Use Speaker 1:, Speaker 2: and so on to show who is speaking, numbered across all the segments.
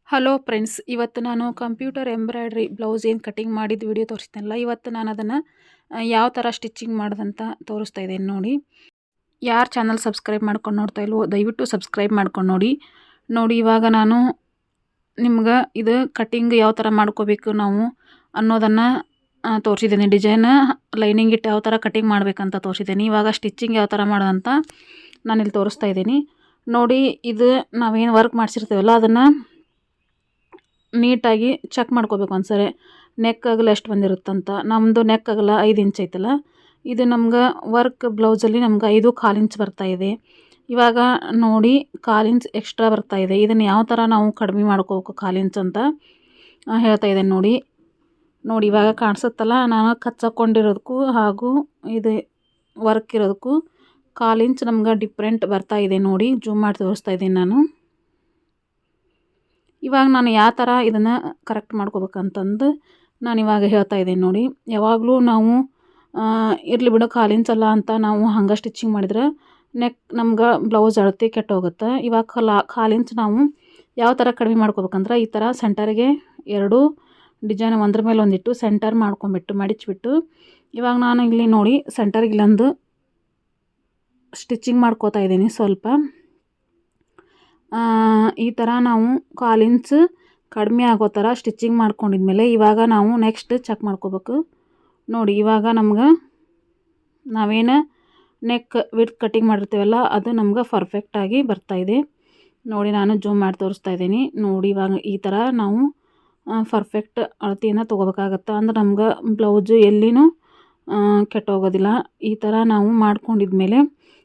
Speaker 1: Hello friends, ಇವತ್ತು ನಾನು computer embroidery blouse ಏನು ಕಟಿಂಗ್ ಮಾಡಿದ ವಿಡಿಯೋ ತೋರಿಸ್ತೇನಲ್ಲ, ಇವತ್ತು ನಾನು ಅದನ್ನು ಯಾವ ಥರ ಸ್ಟಿಚಿಂಗ್ ಮಾಡೋದಂತ ತೋರಿಸ್ತಾ ಇದ್ದೇನೆ ನೋಡಿ. ಯಾರು ಚಾನಲ್ ಸಬ್ಸ್ಕ್ರೈಬ್ ಮಾಡ್ಕೊಂಡು ನೋಡ್ತಾ ಇಲ್ವೋ ದಯವಿಟ್ಟು ಸಬ್ಸ್ಕ್ರೈಬ್ ಮಾಡ್ಕೊಂಡು ನೋಡಿ. ಇವಾಗ ನಾನು ನಿಮ್ಗೆ ಇದು ಕಟಿಂಗ್ ಯಾವ ಥರ ಮಾಡ್ಕೋಬೇಕು ನಾವು ಅನ್ನೋದನ್ನು ತೋರಿಸಿದ್ದೀನಿ. ಡಿಸೈನ್ ಲೈನಿಂಗ್ ಇಟ್ಟು ಯಾವ ಥರ ಕಟಿಂಗ್ ಮಾಡಬೇಕಂತ ತೋರಿಸಿದ್ದೀನಿ. ಇವಾಗ ಸ್ಟಿಚಿಂಗ್ ಯಾವ ಥರ ಮಾಡೋದಂತ ನಾನಿಲ್ಲಿ ತೋರಿಸ್ತಾ ಇದ್ದೀನಿ ನೋಡಿ. ಇದು ನಾವೇನು ವರ್ಕ್ ಮಾಡಿಸಿರ್ತೀವಲ್ಲ ಅದನ್ನು ನೀಟಾಗಿ ಚೆಕ್ ಮಾಡ್ಕೋಬೇಕು ಒಂದ್ಸರಿ. ನೆಕ್ ಅಗಲ ಎಷ್ಟು ಬಂದಿರುತ್ತಂತ. ನಮ್ಮದು ನೆಕ್ ಅಗಲ 5 ಇಂಚ್ ಐತಲ್ಲ, ಇದು ನಮ್ಗೆ ವರ್ಕ್ ಬ್ಲೌಸಲ್ಲಿ ನಮ್ಗೆ 5 ಇಂಚ್ ಬರ್ತಾಯಿದೆ. ಇವಾಗ ನೋಡಿ 1/4 ಇಂಚ್ ಎಕ್ಸ್ಟ್ರಾ ಬರ್ತಾಯಿದೆ. ಇದನ್ನು ಯಾವ ಥರ ನಾವು ಕಡಿಮೆ ಮಾಡ್ಕೋಬೇಕು 1/4 ಇಂಚ್ ಅಂತ ಹೇಳ್ತಾ ಇದ್ದೇನೆ ನೋಡಿ. ಇವಾಗ ಕಾಣಿಸುತ್ತಲ್ಲ, ನಾನು ಕಚ್ಚಾಕೊಂಡಿರೋದಕ್ಕೂ ಹಾಗೂ ಇದು ವರ್ಕ್ ಇರೋದಕ್ಕೂ 1/4 ಇಂಚ್ ನಮ್ಗೆ ಡಿಫ್ರೆಂಟ್ ಬರ್ತಾಯಿದೆ ನೋಡಿ. ಜೂಮ್ ಮಾಡಿ ತೋರಿಸ್ತಾ ಇದ್ದೀನಿ ನಾನು. ಇವಾಗ ನಾನು ಯಾವ ಥರ ಇದನ್ನು ಕರೆಕ್ಟ್ ಮಾಡ್ಕೋಬೇಕಂತಂದು ನಾನು ಇವಾಗ ಹೇಳ್ತಾ ಇದ್ದೀನಿ ನೋಡಿ. ಯಾವಾಗಲೂ ನಾವು ಇರಲಿ ಬಿಡು 1/4 ಇಂಚ್ ಅಲ್ಲ ಅಂತ ನಾವು ಹಂಗೆ ಸ್ಟಿಚಿಂಗ್ ಮಾಡಿದ್ರೆ ನೆಕ್ ನಮ್ಗೆ ಬ್ಲೌಸ್ ಅಳತೆ ಕೆಟ್ಟೋಗುತ್ತೆ. ಇವಾಗ 1/4 ಇಂಚ್ ನಾವು ಯಾವ ಥರ ಕಡಿಮೆ ಮಾಡ್ಕೋಬೇಕಂದ್ರೆ, ಈ ಥರ ಸೆಂಟರ್ಗೆ 2 ಡಿಸೈನ್ ಒಂದ್ರ ಮೇಲೆ ಒಂದಿಟ್ಟು ಸೆಂಟರ್ ಮಾಡ್ಕೊಂಬಿಟ್ಟು ಮಡಿಚಿಬಿಟ್ಟು, ಇವಾಗ ನಾನು ಇಲ್ಲಿ ನೋಡಿ ಸೆಂಟರ್ಗೆ ಇಲ್ಲೊಂದು ಸ್ಟಿಚಿಂಗ್ ಮಾಡ್ಕೋತಾ ಇದ್ದೀನಿ ಸ್ವಲ್ಪ. ಈ ಥರ ನಾವು 1/4 ಇಂಚ್ ಕಡಿಮೆ ಆಗೋ ಥರ ಸ್ಟಿಚಿಂಗ್ ಮಾಡ್ಕೊಂಡಿದ್ಮೇಲೆ ಇವಾಗ ನಾವು ನೆಕ್ಸ್ಟ್ ಚೆಕ್ ಮಾಡ್ಕೋಬೇಕು ನೋಡಿ. ಇವಾಗ ನಮ್ಗೆ ನಾವೇನು ನೆಕ್ ವಿಡ್ತ್ ಕಟಿಂಗ್ ಮಾಡಿರ್ತೀವಲ್ಲ ಅದು ನಮ್ಗೆ ಪರ್ಫೆಕ್ಟಾಗಿ ಬರ್ತಾಯಿದೆ ನೋಡಿ. ನಾನು ಜೂಮ್ ಮಾಡಿ ತೋರಿಸ್ತಾ ಇದ್ದೀನಿ ನೋಡಿ. ಇವಾಗ ಈ ಥರ ನಾವು ಪರ್ಫೆಕ್ಟ್ ಅಳತೆಯನ್ನು ತೊಗೋಬೇಕಾಗತ್ತೆ. ಅಂದ್ರೆ ನಮ್ಗೆ ಬ್ಲೌಸು ಎಲ್ಲಿನೂ ಕೆಟ್ಟೋಗೋದಿಲ್ಲ. ಈ ಥರ ನಾವು ಮಾಡ್ಕೊಂಡಿದ್ಮೇಲೆ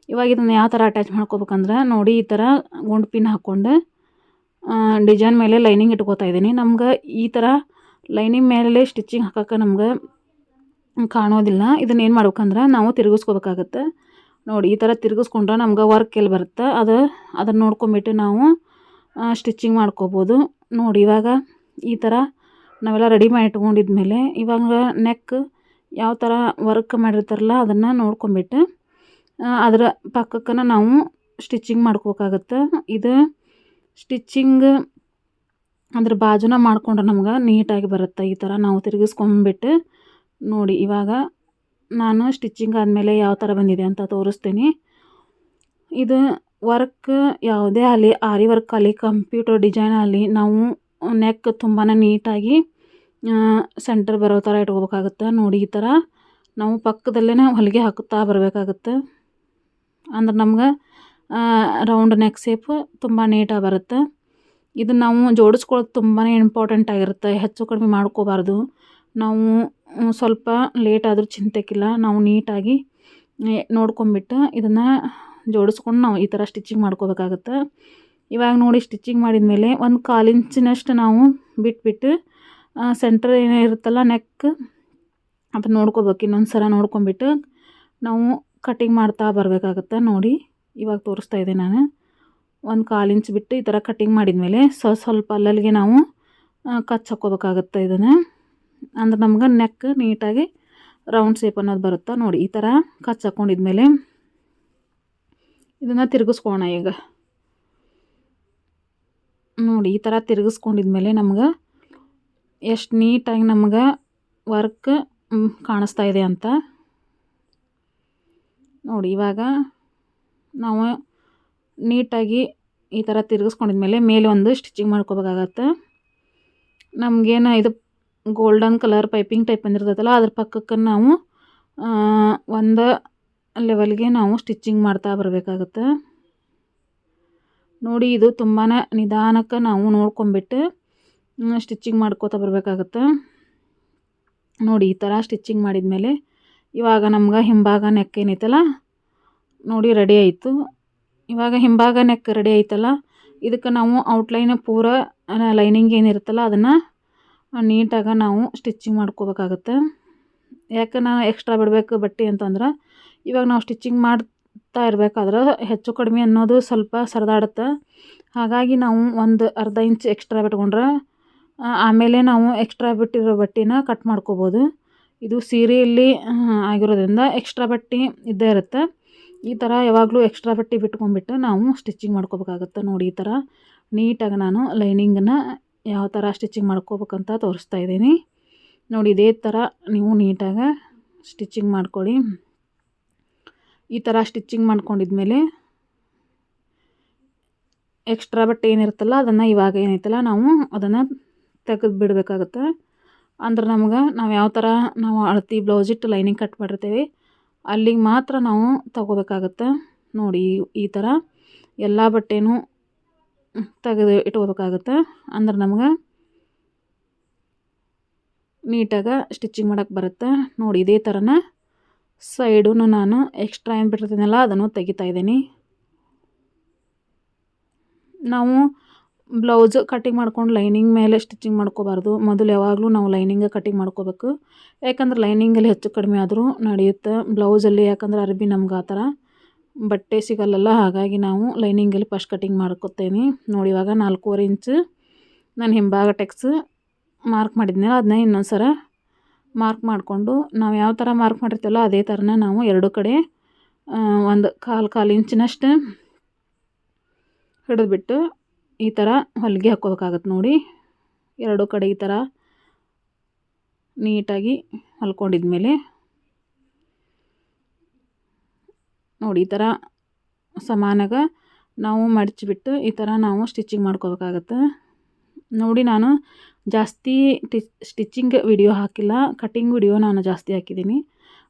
Speaker 1: ಇವಾಗ ಇದನ್ನು ಯಾವ ಥರ ಅಟ್ಯಾಚ್ ಮಾಡ್ಕೋಬೇಕಂದ್ರೆ ನೋಡಿ, ಈ ಥರ ಗುಂಡು ಪಿನ್ ಹಾಕ್ಕೊಂಡು ಡಿಸೈನ್ ಮೇಲೆ ಲೈನಿಂಗ್ ಇಟ್ಕೋತಾ ಇದ್ದೀನಿ. ನಮ್ಗೆ ಈ ಥರ ಲೈನಿಂಗ್ ಮೇಲೆ ಸ್ಟಿಚಿಂಗ್ ಹಾಕೋಕೆ ನಮ್ಗೆ ಕಾಣೋದಿಲ್ಲ. ಇದನ್ನ ಏನು ಮಾಡ್ಬೇಕಂದ್ರೆ ನಾವು ತಿರುಗಿಸ್ಕೋಬೇಕಾಗತ್ತೆ ನೋಡಿ. ಈ ಥರ ತಿರುಗಿಸ್ಕೊಂಡ್ರೆ ನಮ್ಗೆ ವರ್ಕ್ ಎಲ್ಲಿ ಬರುತ್ತೆ ಅದನ್ನು ನೋಡ್ಕೊಂಬಿಟ್ಟು ನಾವು ಸ್ಟಿಚಿಂಗ್ ಮಾಡ್ಕೋಬೋದು ನೋಡಿ. ಇವಾಗ ಈ ಥರ ನಾವೆಲ್ಲ ರೆಡಿ ಮಾಡಿ ಇಟ್ಕೊಂಡಿದ್ಮೇಲೆ ಇವಾಗ ನೆಕ್ ಯಾವ ಥರ ವರ್ಕ್ ಮಾಡಿರ್ತಾರಲ್ಲ ಅದನ್ನು ನೋಡ್ಕೊಂಬಿಟ್ಟು ಅದರ ಪಕ್ಕಕ್ಕನ ನಾವು ಸ್ಟಿಚಿಂಗ್ ಮಾಡ್ಕೋಬೇಕಾಗತ್ತೆ. ಇದು ಸ್ಟಿಚಿಂಗ್ ಅದ್ರ ಬಾಜುನ ಮಾಡ್ಕೊಂಡ್ರೆ ನಮ್ಗೆ ನೀಟಾಗಿ ಬರುತ್ತೆ. ಈ ಥರ ನಾವು ತಿರುಗಿಸ್ಕೊಂಬಿಟ್ಟು ನೋಡಿ. ಇವಾಗ ನಾನು ಸ್ಟಿಚಿಂಗ್ ಆದಮೇಲೆ ಯಾವ ಥರ ಬಂದಿದೆ ಅಂತ ತೋರಿಸ್ತೀನಿ. ಇದು ವರ್ಕ್ ಯಾವುದೇ ಆಗಲಿ, ಆರಿ ವರ್ಕ್ ಆಗಲಿ, ಕಂಪ್ಯೂಟರ್ ಡಿಸೈನ್ ಆಗಲಿ, ನಾವು ನೆಕ್ ತುಂಬಾ ನೀಟಾಗಿ ಸೆಂಟರ್ ಬರೋ ಥರ ಇಟ್ಕೋಬೇಕಾಗುತ್ತೆ ನೋಡಿ. ಈ ಥರ ನಾವು ಪಕ್ಕದಲ್ಲೇ ಹೊಲಿಗೆ ಹಾಕುತ್ತಾ ಬರಬೇಕಾಗುತ್ತೆ. ಅಂದ್ರೆ ನಮ್ಗೆ ರೌಂಡ್ ನೆಕ್ ಶೇಪ್ ತುಂಬ ನೀಟಾಗಿ ಬರುತ್ತೆ. ಇದನ್ನು ನಾವು ಜೋಡಿಸ್ಕೊಳ್ಳೋದು ತುಂಬಾ ಇಂಪಾರ್ಟೆಂಟ್ ಆಗಿರುತ್ತೆ. ಹೆಚ್ಚು ಕಡಿಮೆ ಮಾಡ್ಕೋಬಾರ್ದು. ನಾವು ಸ್ವಲ್ಪ ಲೇಟ್ ಆದರೂ ಚಿಂತೆಗಿಲ್ಲ, ನಾವು ನೀಟಾಗಿ ನೋಡ್ಕೊಂಬಿಟ್ಟು ಇದನ್ನು ಜೋಡಿಸ್ಕೊಂಡು ನಾವು ಈ ಥರ ಸ್ಟಿಚಿಂಗ್ ಮಾಡ್ಕೋಬೇಕಾಗತ್ತೆ. ಇವಾಗ ನೋಡಿ ಸ್ಟಿಚಿಂಗ್ ಮಾಡಿದ್ಮೇಲೆ 1/4 ಇಂಚಿನಷ್ಟು ನಾವು ಬಿಟ್ಬಿಟ್ಟು ಸೆಂಟರ್ ಏನೋ ಇರುತ್ತಲ್ಲ ನೆಕ್ ಅದನ್ನು ನೋಡ್ಕೋಬೇಕು. ಇನ್ನೊಂದು ಸಲ ನೋಡ್ಕೊಂಬಿಟ್ಟು ನಾವು ಕಟಿಂಗ್ ಮಾಡ್ತಾ ಬರಬೇಕಾಗತ್ತೆ ನೋಡಿ. ಇವಾಗ ತೋರಿಸ್ತಾ ಇದ್ದೀನಿ ನಾನು 1/4 ಇಂಚ್ ಬಿಟ್ಟು ಈ ಥರ ಕಟಿಂಗ್ ಮಾಡಿದ್ಮೇಲೆ ಸ್ವಲ್ಪ ಅಲ್ಲಲ್ಲಿಗೆ ನಾವು ಕಚ್ ಹಾಕ್ಕೋಬೇಕಾಗತ್ತೆ ಇದನ್ನು. ಅಂದ್ರೆ ನಮ್ಗೆ ನೆಕ್ ನೀಟಾಗಿ ರೌಂಡ್ ಶೇಪ್ ಅನ್ನೋದು ಬರುತ್ತೆ ನೋಡಿ. ಈ ಥರ ಕಚ್ ಹಾಕ್ಕೊಂಡಿದ್ಮೇಲೆ ಇದನ್ನು ತಿರುಗಿಸ್ಕೋಣ. ಈಗ ನೋಡಿ ಈ ಥರ ತಿರುಗಿಸ್ಕೊಂಡಿದ್ಮೇಲೆ ನಮ್ಗೆ ಎಷ್ಟು ನೀಟಾಗಿ ನಮ್ಗೆ ವರ್ಕ್ ಕಾಣಿಸ್ತಾ ಇದೆ ಅಂತ ನೋಡಿ. ಇವಾಗ ನಾವು ನೀಟಾಗಿ ಈ ಥರ ತಿರುಗಿಸ್ಕೊಂಡಿದ್ಮೇಲೆ ಮೇಲೆ ಒಂದು ಸ್ಟಿಚಿಂಗ್ ಮಾಡ್ಕೋಬೇಕಾಗತ್ತೆ. ನಮಗೇನು ಇದು ಗೋಲ್ಡನ್ ಕಲರ್ ಪೈಪಿಂಗ್ ಟೈಪ್ ಬಂದಿರ್ತೈತಲ್ಲ ಅದ್ರ ಪಕ್ಕಕ್ಕೆ ನಾವು ಒಂದು ಲೆವೆಲ್ಗೆ ನಾವು ಸ್ಟಿಚಿಂಗ್ ಮಾಡ್ತಾ ಬರಬೇಕಾಗತ್ತೆ ನೋಡಿ. ಇದು ತುಂಬಾ ನಿಧಾನಕ್ಕೆ ನಾವು ನೋಡ್ಕೊಂಬಿಟ್ಟು ಸ್ಟಿಚಿಂಗ್ ಮಾಡ್ಕೋತಾ ಬರಬೇಕಾಗತ್ತೆ ನೋಡಿ. ಈ ಥರ ಸ್ಟಿಚಿಂಗ್ ಮಾಡಿದ್ಮೇಲೆ ಇವಾಗ ನಮ್ಗೆ ಹಿಂಭಾಗ ನೆಕ್ ಏನೈತಲ್ಲ ನೋಡಿ ರೆಡಿ ಆಯಿತು. ಇವಾಗ ಹಿಂಭಾಗ ನೆಕ್ ರೆಡಿ ಆಯ್ತಲ್ಲ, ಇದಕ್ಕೆ ನಾವು ಔಟ್ಲೈನ್ ಪೂರ ಲೈನಿಂಗ್ ಏನಿರುತ್ತಲ್ಲ ಅದನ್ನು ನೀಟಾಗಿ ನಾವು ಸ್ಟಿಚಿಂಗ್ ಮಾಡ್ಕೋಬೇಕಾಗತ್ತೆ. ಯಾಕೆ ನಾನು ಎಕ್ಸ್ಟ್ರಾ ಬಿಡಬೇಕು ಬಟ್ಟೆ ಅಂತಂದ್ರೆ, ಇವಾಗ ನಾವು ಸ್ಟಿಚಿಂಗ್ ಮಾಡ್ತಾ ಇರಬೇಕಾದ್ರೆ ಹೆಚ್ಚು ಕಡಿಮೆ ಅನ್ನೋದು ಸ್ವಲ್ಪ ಸರಿದಾಡುತ್ತೆ. ಹಾಗಾಗಿ ನಾವು ಒಂದು ಅರ್ಧ ಇಂಚ್ ಎಕ್ಸ್ಟ್ರಾ ಬಿಟ್ಕೊಂಡ್ರೆ ಆಮೇಲೆ ನಾವು ಎಕ್ಸ್ಟ್ರಾ ಬಿಟ್ಟಿರೋ ಬಟ್ಟೆನ ಕಟ್ ಮಾಡ್ಕೋಬೋದು. ಇದು ಸೀರೆಯಲ್ಲಿ ಆಗಿರೋದ್ರಿಂದ ಎಕ್ಸ್ಟ್ರಾ ಬಟ್ಟೆ ಇದ್ದೇ ಇರುತ್ತೆ. ಈ ಥರ ಯಾವಾಗಲೂ ಎಕ್ಸ್ಟ್ರಾ ಬಟ್ಟೆ ಬಿಟ್ಕೊಂಡ್ಬಿಟ್ಟು ನಾವು ಸ್ಟಿಚಿಂಗ್ ಮಾಡ್ಕೋಬೇಕಾಗತ್ತೆ ನೋಡಿ. ಈ ಥರ ನೀಟಾಗಿ ನಾನು ಲೈನಿಂಗನ್ನು ಯಾವ ಥರ ಸ್ಟಿಚಿಂಗ್ ಮಾಡ್ಕೋಬೇಕಂತ ತೋರಿಸ್ತಾ ಇದ್ದೀನಿ ನೋಡಿ. ಇದೇ ಥರ ನೀವು ನೀಟಾಗಿ ಸ್ಟಿಚಿಂಗ್ ಮಾಡ್ಕೊಳ್ಳಿ. ಈ ಥರ ಸ್ಟಿಚಿಂಗ್ ಮಾಡ್ಕೊಂಡಿದ್ಮೇಲೆ ಎಕ್ಸ್ಟ್ರಾ ಬಟ್ಟೆ ಏನಿರುತ್ತಲ್ಲ ಅದನ್ನು ಇವಾಗ ಏನೈತಲ್ಲ ನಾವು ಅದನ್ನು ತೆಗೆದು ಬಿಡಬೇಕಾಗುತ್ತೆ. ಅಂದ್ರೆ ನಮ್ಗೆ ನಾವು ಯಾವ ಥರ ನಾವು ಅಳತೆ ಬ್ಲೌಸ್ ಇಟ್ಟು ಲೈನಿಂಗ್ ಕಟ್ ಮಾಡಿರ್ತೀವಿ ಅಲ್ಲಿಗೆ ಮಾತ್ರ ನಾವು ತಗೋಬೇಕಾಗತ್ತೆ ನೋಡಿ. ಈ ಥರ ಎಲ್ಲ ಬಟ್ಟೆನೂ ತೆಗೆದು ಇಟ್ಕೋಬೇಕಾಗತ್ತೆ. ಅಂದ್ರೆ ನಮ್ಗೆ ನೀಟಾಗಿ ಸ್ಟಿಚಿಂಗ್ ಮಾಡೋಕ್ಕೆ ಬರುತ್ತೆ ನೋಡಿ. ಇದೇ ಥರನ ಸೈಡೂ ನಾನು ಎಕ್ಸ್ಟ್ರಾ ಏನು ಬಿಟ್ಟಿರ್ತೀನಲ್ಲ ಅದನ್ನು ತೆಗಿತಾ ಇದ್ದೀನಿ. ನಾವು ಬ್ಲೌಸ್ ಕಟ್ಟಿಂಗ್ ಮಾಡ್ಕೊಂಡು ಲೈನಿಂಗ್ ಮೇಲೆ ಸ್ಟಿಚಿಂಗ್ ಮಾಡ್ಕೋಬಾರ್ದು. ಮೊದಲು ಯಾವಾಗಲೂ ನಾವು ಲೈನಿಂಗ್ ಕಟ್ಟಿಂಗ್ ಮಾಡ್ಕೋಬೇಕು. ಯಾಕಂದ್ರೆ ಲೈನಿಂಗಲ್ಲಿ ಹೆಚ್ಚು ಕಡಿಮೆ ಆದರೂ ನಡೆಯುತ್ತೆ ಬ್ಲೌಸಲ್ಲಿ. ಯಾಕಂದ್ರೆ ಅರ್ಬಿ ನಮ್ಗೆ ಆ ಥರ ಬಟ್ಟೆ ಸಿಗಲ್ಲಲ್ಲ, ಹಾಗಾಗಿ ನಾವು ಲೈನಿಂಗಲ್ಲಿ ಫಸ್ಟ್ ಕಟ್ಟಿಂಗ್ ಮಾಡ್ಕೊತೇನೆ ನೋಡಿ. ಇವಾಗ 4.25 ಇಂಚು ನಾನು ಹಿಂಭಾಗ ಟೆಕ್ಸ್ ಮಾರ್ಕ್ ಮಾಡಿದ್ನಲ್ಲ ಅದನ್ನ ಇನ್ನೊಂದು ಸಲ ಮಾರ್ಕ್ ಮಾಡಿಕೊಂಡು ನಾವು ಯಾವ ಥರ ಮಾರ್ಕ್ ಮಾಡಿರ್ತೀವಲ್ಲ ಅದೇ ಥರನ ನಾವು ಎರಡು ಕಡೆ ಒಂದು ಕಾಲು ಇಂಚಿನಷ್ಟು ಹಿಡಿದ್ಬಿಟ್ಟು ಈ ಥರ ಹೊಲಿಗೆ ಹಾಕ್ಕೋಬೇಕಾಗತ್ತೆ ನೋಡಿ. ಎರಡು ಕಡೆ ಈ ಥರ ನೀಟಾಗಿ ಹೊಲ್ಕೊಂಡಿದ್ಮೇಲೆ ನೋಡಿ ಈ ಥರ ಸಮಾನಾಗಿ ನಾವು ಮಡಚಿಬಿಟ್ಟು ಈ ಥರ ನಾವು ಸ್ಟಿಚಿಂಗ್ ಮಾಡ್ಕೋಬೇಕಾಗತ್ತೆ ನೋಡಿ. ನಾನು ಜಾಸ್ತಿ ಸ್ಟಿಚಿಂಗ್ ವಿಡಿಯೋ ಹಾಕಿಲ್ಲ, ಕಟ್ಟಿಂಗ್ ವಿಡಿಯೋ ನಾನು ಜಾಸ್ತಿ ಹಾಕಿದ್ದೀನಿ.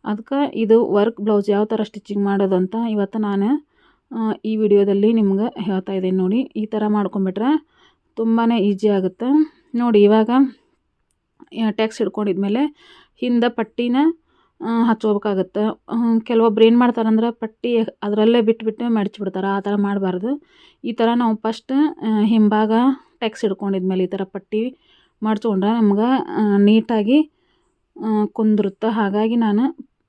Speaker 1: ಅದಕ್ಕೆ ಇದು ವರ್ಕ್ ಬ್ಲೌಸ್ ಯಾವ ಥರ ಸ್ಟಿಚಿಂಗ್ ಮಾಡೋದು ಅಂತ ಇವತ್ತು ನಾನು ಈ ವಿಡಿಯೋದಲ್ಲಿ ನಿಮ್ಗೆ ಹೇಳ್ತಾ ಇದ್ದೀನಿ ನೋಡಿ. ಈ ಥರ ಮಾಡ್ಕೊಂಬಿಟ್ರೆ ತುಂಬಾ ಈಸಿ ಆಗುತ್ತೆ ನೋಡಿ. ಇವಾಗ ಟ್ಯಾಕ್ಸ್ ಹಿಡ್ಕೊಂಡಿದ್ಮೇಲೆ ಹಿಂದೆ ಪಟ್ಟಿನ ಹಚ್ಕೋಬೇಕಾಗತ್ತೆ. ಕೆಲವೊಬ್ರು ಏನು ಮಾಡ್ತಾರಂದ್ರೆ ಪಟ್ಟಿ ಅದರಲ್ಲೇ ಬಿಟ್ಬಿಟ್ಟು ಮಡಚಿಬಿಡ್ತಾರೆ. ಆ ಥರ ಮಾಡಬಾರ್ದು. ಈ ಥರ ನಾವು ಫಸ್ಟ್ ಹಿಂಭಾಗ ಟ್ಯಾಕ್ಸ್ ಹಿಡ್ಕೊಂಡಿದ್ಮೇಲೆ ಈ ಥರ ಪಟ್ಟಿ ಮಡ್ಚ್ಕೊಂಡ್ರೆ ನಮ್ಗೆ ನೀಟಾಗಿ ಕುಂದಿರುತ್ತೆ. ಹಾಗಾಗಿ ನಾನು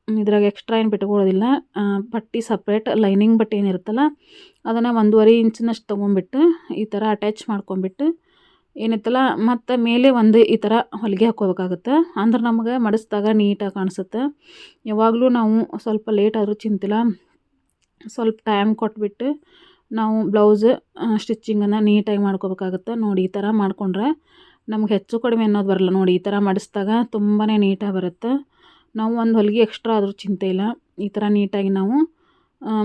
Speaker 1: ಇದ್ರಾಗ ಎಕ್ಸ್ಟ್ರಾ ಏನು ಬಿಟ್ಕೊಳ್ಳೋದಿಲ್ಲ. ಪಟ್ಟಿ ಸಪ್ರೇಟ್ ಲೈನಿಂಗ್ ಬಟ್ಟೆ ಏನಿರುತ್ತಲ್ಲ ಅದನ್ನು 1.5 ಇಂಚಿನಷ್ಟು ತೊಗೊಂಬಿಟ್ಟು ಈ ಥರ ಅಟ್ಯಾಚ್ ಮಾಡ್ಕೊಂಬಿಟ್ಟು ಏನಿತ್ತಲ್ಲ ಮತ್ತು ಮೇಲೆ ಒಂದು ಈ ಥರ ಹೊಲಿಗೆ ಹಾಕ್ಕೋಬೇಕಾಗುತ್ತೆ. ಅಂದ್ರೆ ನಮಗೆ ಮಡಿಸಿದಾಗ ನೀಟಾಗಿ ಕಾಣಿಸುತ್ತೆ. ಯಾವಾಗಲೂ ನಾವು ಸ್ವಲ್ಪ ಲೇಟ್ ಆದರೂ ಚಿಂತಿಲ್ಲ, ಸ್ವಲ್ಪ ಟೈಮ್ ಕೊಟ್ಬಿಟ್ಟು ನಾವು ಬ್ಲೌಸ್ ಸ್ಟಿಚಿಂಗನ್ನು ನೀಟಾಗಿ ಮಾಡ್ಕೋಬೇಕಾಗುತ್ತೆ ನೋಡಿ. ಈ ಥರ ಮಾಡಿಕೊಂಡ್ರೆ ನಮ್ಗೆ ಹೆಚ್ಚು ಕಡಿಮೆ ಅನ್ನೋದು ಬರಲ್ಲ ನೋಡಿ. ಈ ಥರ ಮಡಿಸಿದಾಗ ತುಂಬಾ ನೀಟಾಗಿ ಬರುತ್ತೆ. ನಾವು ಒಂದು ಹೊಲಿಗೆ ಎಕ್ಸ್ಟ್ರಾ ಆದರೂ ಚಿಂತೆ ಇಲ್ಲ. ಈ ಥರ ನೀಟಾಗಿ ನಾವು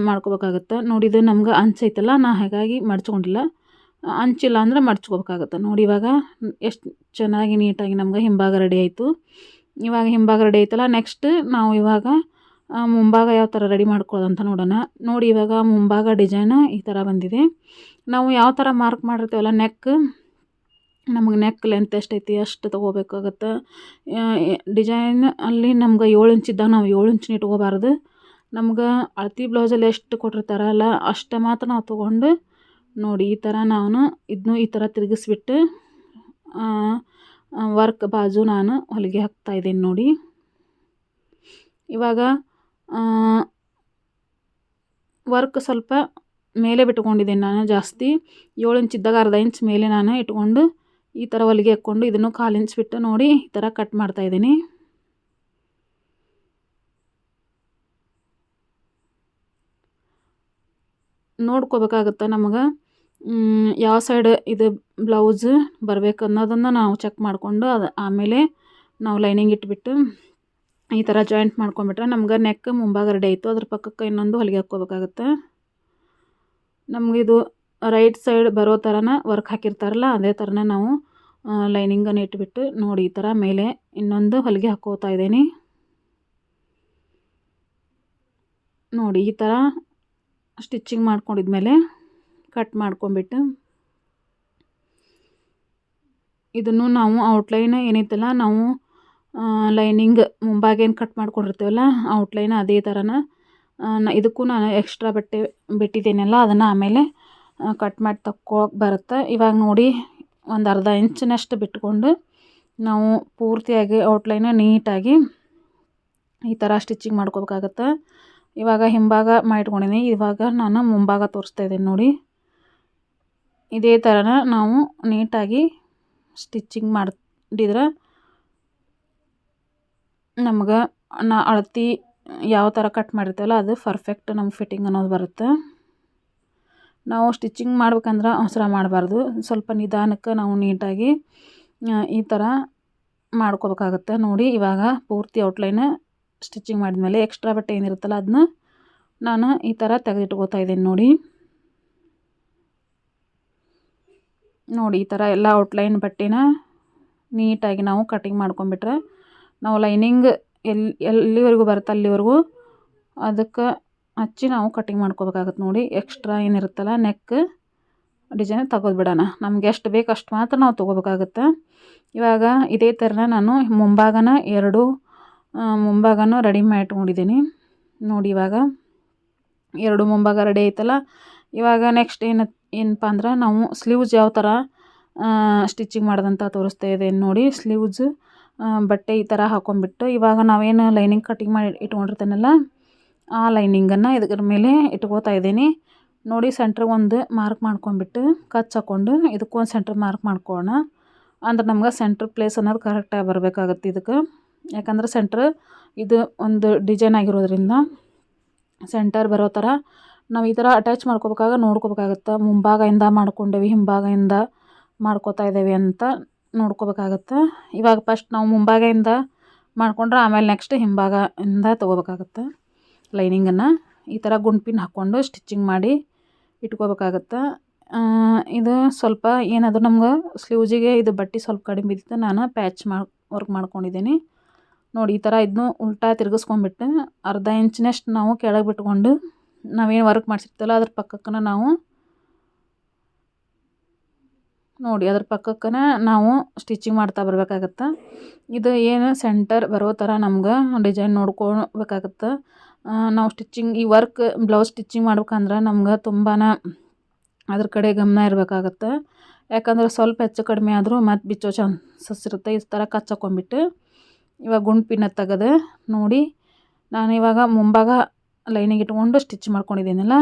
Speaker 1: ಮಾಡ್ಕೋಬೇಕಾಗತ್ತೆ ನೋಡಿ. ಇದು ನಮ್ಗೆ ಅಂಚೈತಲ್ಲ ನಾ ಹಾಗಾಗಿ ಮಡ್ಚ್ಕೊಂಡಿಲ್ಲ, ಅಂಚಿಲ್ಲ ಅಂದರೆ ಮಡ್ಚ್ಕೋಬೇಕಾಗತ್ತೆ ನೋಡಿ. ಇವಾಗ ಎಷ್ಟು ಚೆನ್ನಾಗಿ ನೀಟಾಗಿ ನಮ್ಗೆ ಹಿಂಭಾಗ ರೆಡಿ ಆಯಿತು. ಇವಾಗ ಹಿಂಭಾಗ ರೆಡಿ ಆಯ್ತಲ್ಲ, ನೆಕ್ಸ್ಟ್ ನಾವು ಇವಾಗ ಮುಂಭಾಗ ಯಾವ ಥರ ರೆಡಿ ಮಾಡ್ಕೊಳ್ಳೋದಂತ ನೋಡೋಣ ನೋಡಿ. ಇವಾಗ ಮುಂಭಾಗ ಡಿಸೈನ್ ಈ ಥರ ಬಂದಿದೆ. ನಾವು ಯಾವ ಥರ ಮಾರ್ಕ್ ಮಾಡಿರ್ತೀವಲ್ಲ ನಮಗೆ ನೆಕ್ ಲೆಂತ್ ಎಷ್ಟೈತಿ ಅಷ್ಟು ತೊಗೋಬೇಕಾಗತ್ತೆ. ಡಿಸೈನ್ ಅಲ್ಲಿ ನಮ್ಗೆ 7 ಇಂಚ್ ಇದ್ದಾಗ ನಾವು 7 ಇಂಚಿನ ಇಟ್ಕೋಬಾರ್ದು. ನಮ್ಗೆ ಅಳತೆ ಬ್ಲೌಸಲ್ಲಿ ಎಷ್ಟು ಕೊಟ್ಟಿರ್ತಾರಲ್ಲ ಅಷ್ಟು ಮಾತ್ರ ನಾವು ತೊಗೊಂಡು ನೋಡಿ ಈ ಥರ ನಾನು ಇದನ್ನು ಈ ಥರ ತಿರುಗಿಸ್ಬಿಟ್ಟು ವರ್ಕ್ ಬಾಜು ನಾನು ಹೊಲಿಗೆ ಹಾಕ್ತಾಯಿದ್ದೀನಿ ನೋಡಿ. ಇವಾಗ ವರ್ಕ್ ಸ್ವಲ್ಪ ಮೇಲೆ ಬಿಟ್ಕೊಂಡಿದ್ದೀನಿ ನಾನು. ಜಾಸ್ತಿ 7 ಇಂಚ್ ಇದ್ದಾಗ ಅರ್ಧ ಇಂಚ್ ಮೇಲೆ ನಾನು ಇಟ್ಕೊಂಡು ಈ ಥರ ಹೊಲಿಗೆ ಹಾಕ್ಕೊಂಡು ಇದನ್ನು 1/4 ಇಂಚ್ ಬಿಟ್ಟು ನೋಡಿ ಈ ಥರ ಕಟ್ ಮಾಡ್ತಾಯಿದ್ದೀನಿ. ನೋಡ್ಕೋಬೇಕಾಗುತ್ತೆ ನಮಗೆ ಯಾವ ಸೈಡ್ ಇದು ಬ್ಲೌಸ್ ಬರಬೇಕು ಅನ್ನೋದನ್ನು ನಾವು ಚೆಕ್ ಮಾಡಿಕೊಂಡು ಆಮೇಲೆ ನಾವು ಲೈನಿಂಗ್ ಇಟ್ಬಿಟ್ಟು ಈ ಥರ ಜಾಯಿಂಟ್ ಮಾಡ್ಕೊಂಬಿಟ್ರೆ ನಮ್ಗೆ ನೆಕ್ ಮುಂಭಾಗ ರೆಡಿ ಆಯಿತು. ಅದ್ರ ಪಕ್ಕಕ್ಕೆ ಇನ್ನೊಂದು ಹೊಲಿಗೆ ಹಾಕ್ಕೋಬೇಕಾಗುತ್ತೆ. ನಮಗಿದು ರೈಟ್ ಸೈಡ್ ಬರೋ ಥರನ ವರ್ಕ್ ಹಾಕಿರ್ತಾರಲ್ಲ ಅದೇ ಥರನ ನಾವು ಲೈನಿಂಗನ್ನು ಇಟ್ಬಿಟ್ಟು ನೋಡಿ ಈ ಥರ ಮೇಲೆ ಇನ್ನೊಂದು ಹೊಲಿಗೆ ಹಾಕ್ಕೋತಾ ಇದ್ದೀನಿ ನೋಡಿ. ಈ ಥರ ಸ್ಟಿಚಿಂಗ್ ಮಾಡ್ಕೊಂಡಿದ್ಮೇಲೆ ಕಟ್ ಮಾಡ್ಕೊಂಬಿಟ್ಟು ಇದನ್ನು ನಾವು ಔಟ್ಲೈನ್ ಏನೈತಲ್ಲ ನಾವು ಲೈನಿಂಗ್ ಮುಂಭಾಗ ಏನು ಕಟ್ ಮಾಡ್ಕೊಂಡಿರ್ತೀವಲ್ಲ ಔಟ್ಲೈನ್ ಅದೇ ಥರನ ಇದಕ್ಕೂ ನಾನು ಎಕ್ಸ್ಟ್ರಾ ಬಟ್ಟೆ ಬಿಟ್ಟಿದ್ದೀನಲ್ಲ ಅದನ್ನು ಆಮೇಲೆ ಕಟ್ ಮಾಡಿ ತಕ್ಕೊಳಕ್ಕೆ ಬರುತ್ತೆ. ಇವಾಗ ನೋಡಿ ಒಂದು ಅರ್ಧ ಇಂಚಿನಷ್ಟು ಬಿಟ್ಕೊಂಡು ನಾವು ಪೂರ್ತಿಯಾಗಿ ಔಟ್ಲೈನ ನೀಟಾಗಿ ಈ ಥರ ಸ್ಟಿಚಿಂಗ್ ಮಾಡ್ಕೋಬೇಕಾಗತ್ತೆ. ಇವಾಗ ಹಿಂಭಾಗ ಮಾಡಿಟ್ಕೊಂಡಿದ್ದೀನಿ. ಇವಾಗ ನಾನು ಮುಂಭಾಗ ತೋರಿಸ್ತಾ ಇದ್ದೀನಿ ನೋಡಿ. ಇದೇ ಥರನ ನಾವು ನೀಟಾಗಿ ಸ್ಟಿಚಿಂಗ್ ಮಾಡಿದ್ರೆ ನಮ್ಗೆ ಅಳತೆ ಯಾವ ಥರ ಕಟ್ ಮಾಡಿರ್ತೀವಲ್ಲ ಅದು ಪರ್ಫೆಕ್ಟ್ ನಮ್ಗೆ ಫಿಟ್ಟಿಂಗ್ ಅನ್ನೋದು ಬರುತ್ತೆ ನಾವು ಸ್ಟಿಚಿಂಗ್ ಮಾಡ್ಬೇಕಂದ್ರೆ ಅವಸರ ಮಾಡಬಾರ್ದು, ಸ್ವಲ್ಪ ನಿಧಾನಕ್ಕೆ ನಾವು ನೀಟಾಗಿ ಈ ಥರ ಮಾಡ್ಕೋಬೇಕಾಗತ್ತೆ. ನೋಡಿ ಇವಾಗ ಪೂರ್ತಿ ಔಟ್ಲೈನ್ ಸ್ಟಿಚಿಂಗ್ ಮಾಡಿದ್ಮೇಲೆ ಎಕ್ಸ್ಟ್ರಾ ಬಟ್ಟೆ ಏನಿರುತ್ತಲ್ಲ ಅದನ್ನ ನಾನು ಈ ಥರ ತೆಗೆದಿಟ್ಕೋತಾ ಇದ್ದೀನಿ. ನೋಡಿ ಈ ಥರ ಎಲ್ಲ ಔಟ್ಲೈನ್ ಬಟ್ಟೆನ ನೀಟಾಗಿ ನಾವು ಕಟಿಂಗ್ ಮಾಡ್ಕೊಂಬಿಟ್ರೆ ನಾವು ಲೈನಿಂಗ್ ಎಲ್ಲಿವರೆಗೂ ಬರುತ್ತೆ ಅಲ್ಲಿವರೆಗೂ ಅದಕ್ಕೆ ಹಚ್ಚಿ ನಾವು ಕಟಿಂಗ್ ಮಾಡ್ಕೋಬೇಕಾಗತ್ತೆ. ನೋಡಿ ಎಕ್ಸ್ಟ್ರಾ ಏನಿರುತ್ತಲ್ಲ ನೆಕ್ ಡಿಸೈನ್ ತೆಗೆದ್ಬಿಡೋಣ. ನಮ್ಗೆ ಎಷ್ಟು ಬೇಕು ಅಷ್ಟು ಮಾತ್ರ ನಾವು ತೊಗೋಬೇಕಾಗತ್ತೆ. ಇವಾಗ ಇದೇ ಥರನ ನಾನು ಮುಂಭಾಗನೂ ರೆಡಿ ಮಾಡಿ ಇಟ್ಕೊಂಡಿದ್ದೀನಿ. ನೋಡಿ ಇವಾಗ 2 ಮುಂಭಾಗ ರೆಡಿ ಆಯ್ತಲ್ಲ. ಇವಾಗ ನೆಕ್ಸ್ಟ್ ಏನಪ್ಪ ಅಂದ್ರೆ ನಾವು ಸ್ಲೀವ್ಸ್ ಯಾವ ಥರ ಸ್ಟಿಚಿಂಗ್ ಮಾಡೋದಂತ ತೋರಿಸ್ತಾ ಇದ್ದೇನೆ. ನೋಡಿ ಸ್ಲೀವ್ಸ್ ಬಟ್ಟೆ ಈ ಥರ ಹಾಕೊಂಡ್ಬಿಟ್ಟು ಇವಾಗ ನಾವೇನು ಲೈನಿಂಗ್ ಕಟಿಂಗ್ ಮಾಡಿ ಇಟ್ಕೊಂಡಿರ್ತೇನಲ್ಲ ಆ ಲೈನಿಂಗನ್ನು ಇದರ ಮೇಲೆ ಇಟ್ಕೋತಾ ಇದ್ದೀನಿ. ನೋಡಿ ಸೆಂಟ್ರಿಗೆ ಒಂದು ಮಾರ್ಕ್ ಮಾಡ್ಕೊಂಡ್ಬಿಟ್ಟು ಕಚ್ ಹಾಕ್ಕೊಂಡು ಇದಕ್ಕೊಂದು ಸೆಂಟ್ರ್ ಮಾರ್ಕ್ ಮಾಡ್ಕೊಳ್ಳೋಣ. ಅಂದ್ರೆ ನಮ್ಗೆ ಸೆಂಟ್ರ್ ಪ್ಲೇಸ್ ಅನ್ನೋದು ಕರೆಕ್ಟಾಗಿ ಬರಬೇಕಾಗತ್ತೆ ಇದಕ್ಕೆ. ಯಾಕಂದ್ರೆ ಸೆಂಟ್ರ್ ಇದು ಒಂದು ಡಿಸೈನ್ ಆಗಿರೋದ್ರಿಂದ ಸೆಂಟರ್ ಬರೋ ಥರ ನಾವು ಈ ಥರ ಅಟ್ಯಾಚ್ ಮಾಡ್ಕೋಬೇಕಾಗ ನೋಡ್ಕೋಬೇಕಾಗತ್ತೆ. ಮುಂಭಾಗದಿಂದ ಮಾಡ್ಕೊಂಡೇವಿ ಹಿಂಭಾಗದಿಂದ ಮಾಡ್ಕೋತಾ ಇದ್ದೇವೆ ಅಂತ ನೋಡ್ಕೋಬೇಕಾಗತ್ತೆ. ಇವಾಗ ಫಸ್ಟ್ ನಾವು ಮುಂಭಾಗದಿಂದ ಮಾಡ್ಕೊಂಡ್ರೆ ಆಮೇಲೆ ನೆಕ್ಸ್ಟ್ ಹಿಂಭಾಗದಿಂದ ತೊಗೋಬೇಕಾಗತ್ತೆ. ಲೈನಿಂಗನ್ನು ಈ ಥರ ಗುಂಡ್ಪಿನ್ ಹಾಕ್ಕೊಂಡು ಸ್ಟಿಚಿಂಗ್ ಮಾಡಿ ಇಟ್ಕೋಬೇಕಾಗತ್ತೆ. ಇದು ಸ್ವಲ್ಪ ಏನಾದರೂ ನಮ್ಗೆ ಸ್ಲೀವ್ಸಿಗೆ ಇದು ಬಟ್ಟೆ ಸ್ವಲ್ಪ ಕಡಿಮೆ ಬಿದ್ದಿತ್ತು, ನಾನು ಪ್ಯಾಚ್ ವರ್ಕ್ ಮಾಡ್ಕೊಂಡಿದ್ದೀನಿ. ನೋಡಿ ಈ ಥರ ಇದನ್ನು ಉಲ್ಟಾ ತಿರುಗಿಸ್ಕೊಂಡ್ಬಿಟ್ಟು ಅರ್ಧ ಇಂಚಿನಷ್ಟು ನಾವು ಕೆಳಗೆ ಬಿಟ್ಕೊಂಡು ನಾವೇನು ವರ್ಕ್ ಮಾಡಿಸಿರ್ತಲ್ಲ ಅದ್ರ ಪಕ್ಕಕ್ಕನ ನಾವು ನೋಡಿ ಅದ್ರ ಪಕ್ಕಕ್ಕನ ನಾವು ಸ್ಟಿಚಿಂಗ್ ಮಾಡ್ತಾ ಬರಬೇಕಾಗತ್ತೆ. ಇದು ಏನು ಸೆಂಟರ್ ಬರೋ ಥರ ನಮ್ಗೆ ಡಿಸೈನ್ ನೋಡ್ಕೋಬೇಕಾಗತ್ತೆ. ನಾವು ಸ್ಟಿಚಿಂಗ್ ಈ ಬ್ಲೌಸ್ ಸ್ಟಿಚಿಂಗ್ ಮಾಡ್ಬೇಕಂದ್ರೆ ನಮ್ಗೆ ತುಂಬಾ ಅದ್ರ ಕಡೆ ಗಮನ ಇರಬೇಕಾಗತ್ತೆ. ಯಾಕಂದ್ರೆ ಸ್ವಲ್ಪ ಹೆಚ್ಚು ಕಡಿಮೆ ಆದರೂ ಮತ್ತು ಬಿಚ್ಚೋ ಚಾನ್ಸಸ್ ಇರುತ್ತೆ. ಈ ಥರ ಕಚ್ ಹಾಕ್ಕೊಂಡ್ಬಿಟ್ಟು ಇವಾಗ ಗುಂಡ್ಪಿನ ತೆಗೆದು ನೋಡಿ ನಾನು ಇವಾಗ ಮುಂಭಾಗ ಲೈನಿಂಗ್ ಇಟ್ಕೊಂಡು ಸ್ಟಿಚ್ ಮಾಡ್ಕೊಂಡಿದ್ದೀನಲ್ಲ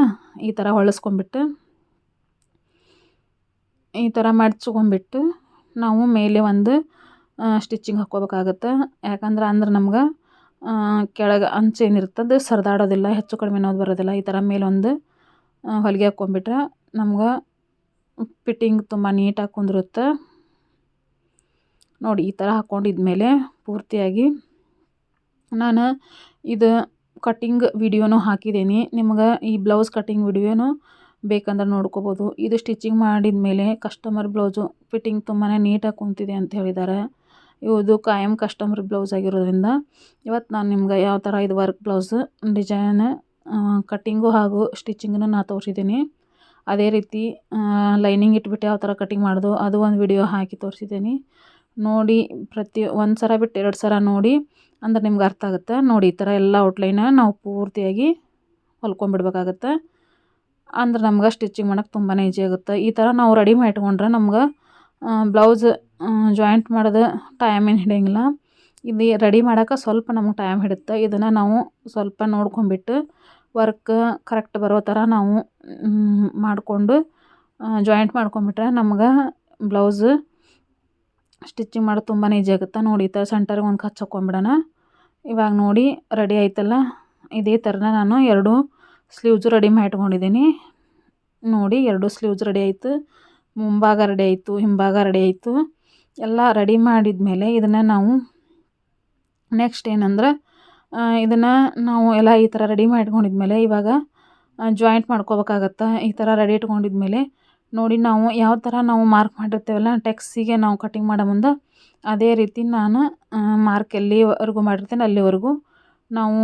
Speaker 1: ಈ ಥರ ಹೊಳಿಸ್ಕೊಂಡ್ಬಿಟ್ಟು ಈ ಥರ ಮಡ್ಚ್ಕೊಂಡ್ಬಿಟ್ಟು ನಾವು ಮೇಲೆ ಒಂದು ಸ್ಟಿಚಿಂಗ್ ಹಾಕ್ಕೋಬೇಕಾಗತ್ತೆ. ಯಾಕಂದ್ರೆ ನಮ್ಗೆ ಕೆಳಗೆ ಅಂಚೇನಿರ್ತದೆ ಸರಿದಾಡೋದಿಲ್ಲ, ಹೆಚ್ಚು ಕಡಿಮೆ ಅನ್ನೋದು ಬರೋದಿಲ್ಲ. ಈ ಥರ ಮೇಲೊಂದು ಹೊಲಿಗೆ ಹಾಕ್ಕೊಂಡ್ಬಿಟ್ರೆ ನಮ್ಗೆ ಫಿಟ್ಟಿಂಗ್ ತುಂಬ ನೀಟಾಗಿ ಕುಂದಿರುತ್ತೆ. ನೋಡಿ ಈ ಥರ ಹಾಕ್ಕೊಂಡಿದ್ಮೇಲೆ ಪೂರ್ತಿಯಾಗಿ ನಾನು ಇದು ಕಟ್ಟಿಂಗ್ ವಿಡಿಯೋನೂ ಹಾಕಿದ್ದೀನಿ. ನಿಮ್ಗೆ ಈ ಬ್ಲೌಸ್ ಕಟ್ಟಿಂಗ್ ವಿಡಿಯೋನು ಬೇಕಂದ್ರೆ ನೋಡ್ಕೋಬೋದು. ಇದು ಸ್ಟಿಚಿಂಗ್ ಮಾಡಿದ ಮೇಲೆ ಕಸ್ಟಮರ್ ಬ್ಲೌಸು ಫಿಟ್ಟಿಂಗ್ ತುಂಬಾ ನೀಟಾಗಿ ಕುಂತಿದೆ ಅಂತ ಹೇಳಿದ್ದಾರೆ. ಇದು ಕಾಯಂ ಕಸ್ಟಮರ್ ಬ್ಲೌಸ್ ಆಗಿರೋದ್ರಿಂದ ಇವತ್ತು ನಾನು ನಿಮ್ಗೆ ಯಾವ ಥರ ಇದು ವರ್ಕ್ ಬ್ಲೌಸು ಡಿಸೈನ್ ಕಟ್ಟಿಂಗು ಹಾಗೂ ಸ್ಟಿಚಿಂಗನ್ನು ನಾನು ತೋರಿಸಿದ್ದೀನಿ. ಅದೇ ರೀತಿ ಲೈನಿಂಗ್ ಇಟ್ಬಿಟ್ಟು ಯಾವ ಥರ ಕಟ್ಟಿಂಗ್ ಮಾಡೋದು ಅದು ಒಂದು ವಿಡಿಯೋ ಹಾಕಿ ತೋರಿಸಿದ್ದೀನಿ. ನೋಡಿ ಒಂದು ಸಲ ಬಿಟ್ಟು 2 ಸಲ ನೋಡಿ ಅಂದ್ರೆ ನಿಮ್ಗೆ ಅರ್ಥ ಆಗುತ್ತೆ. ನೋಡಿ ಈ ಥರ ಎಲ್ಲ ಔಟ್ಲೈನ ನಾವು ಪೂರ್ತಿಯಾಗಿ ಹೊಲ್ಕೊಂಡ್ಬಿಡ್ಬೇಕಾಗತ್ತೆ. ಅಂದ್ರೆ ನಮ್ಗೆ ಸ್ಟಿಚಿಂಗ್ ಮಾಡೋಕ್ಕೆ ತುಂಬಾ ಈಜಿ ಆಗುತ್ತೆ. ಈ ಥರ ನಾವು ರೆಡಿ ಮಾಡಿ ಇಟ್ಕೊಂಡ್ರೆ ನಮ್ಗೆ ಬ್ಲೌಸ್ ಜಾಯಿಂಟ್ ಮಾಡೋದು ಟೈಮ್ ಏನು ಹಿಡಿಯೋಂಗಿಲ್ಲ. ಇದು ರೆಡಿ ಮಾಡೋಕೆ ಸ್ವಲ್ಪ ನಮ್ಗೆ ಟೈಮ್ ಹಿಡಿಯುತ್ತೆ. ಇದನ್ನು ನಾವು ಸ್ವಲ್ಪ ನೋಡ್ಕೊಂಡ್ಬಿಟ್ಟು ವರ್ಕ್ ಕರೆಕ್ಟ್ ಬರೋ ಥರ ನಾವು ಮಾಡಿಕೊಂಡು ಜಾಯಿಂಟ್ ಮಾಡ್ಕೊಂಡ್ಬಿಟ್ರೆ ನಮ್ಗೆ ಬ್ಲೌಸ್ ಸ್ಟಿಚಿಂಗ್ ಮಾಡೋದು ತುಂಬಾ ಈಜಿ ಆಗುತ್ತೆ. ನೋಡಿ ಈ ಥರ ಸೆಂಟರ್ಗೆ ಒಂದು ಕಚ್ ಹಾಕ್ಕೊಂಡ್ಬಿಡೋಣ. ಇವಾಗ ನೋಡಿ ರೆಡಿ ಆಯ್ತಲ್ಲ. ಇದೇ ಥರನ ನಾನು 2 ಸ್ಲೀವ್ಸು ರೆಡಿ ಮಾಡಿ ಇಟ್ಕೊಂಡಿದ್ದೀನಿ. ನೋಡಿ 2 ಸ್ಲೀವ್ಸ್ ರೆಡಿ ಆಯಿತು, ಮುಂಭಾಗ ರೆಡಿ ಆಯಿತು, ಹಿಂಭಾಗ ರೆಡಿ ಆಯಿತು. ಎಲ್ಲ ರೆಡಿ ಮಾಡಿದ್ಮೇಲೆ ಇದನ್ನು ನಾವು ನೆಕ್ಸ್ಟ್ ಏನಂದ್ರೆ ಇದನ್ನು ನಾವು ಎಲ್ಲ ಈ ಥರ ರೆಡಿ ಮಾಡಿ ಇಟ್ಕೊಂಡಿದ್ಮೇಲೆ ಇವಾಗ ಜಾಯಿಂಟ್ ಮಾಡ್ಕೋಬೇಕಾಗತ್ತೆ. ಈ ಥರ ರೆಡಿ ಇಟ್ಕೊಂಡಿದ್ಮೇಲೆ ನೋಡಿ ನಾವು ಯಾವ ಥರ ನಾವು ಮಾರ್ಕ್ ಮಾಡಿರ್ತೇವಲ್ಲ ಟೆಕ್ಸಿಗೆ ನಾವು ಕಟಿಂಗ್ ಮಾಡೋ ಮುಂದೆ ಅದೇ ರೀತಿ ನಾನು ಮಾರ್ಕ್ ಎಲ್ಲಿವರೆಗೂ ಮಾಡಿರ್ತೀನಿ ಅಲ್ಲಿವರೆಗೂ ನಾವು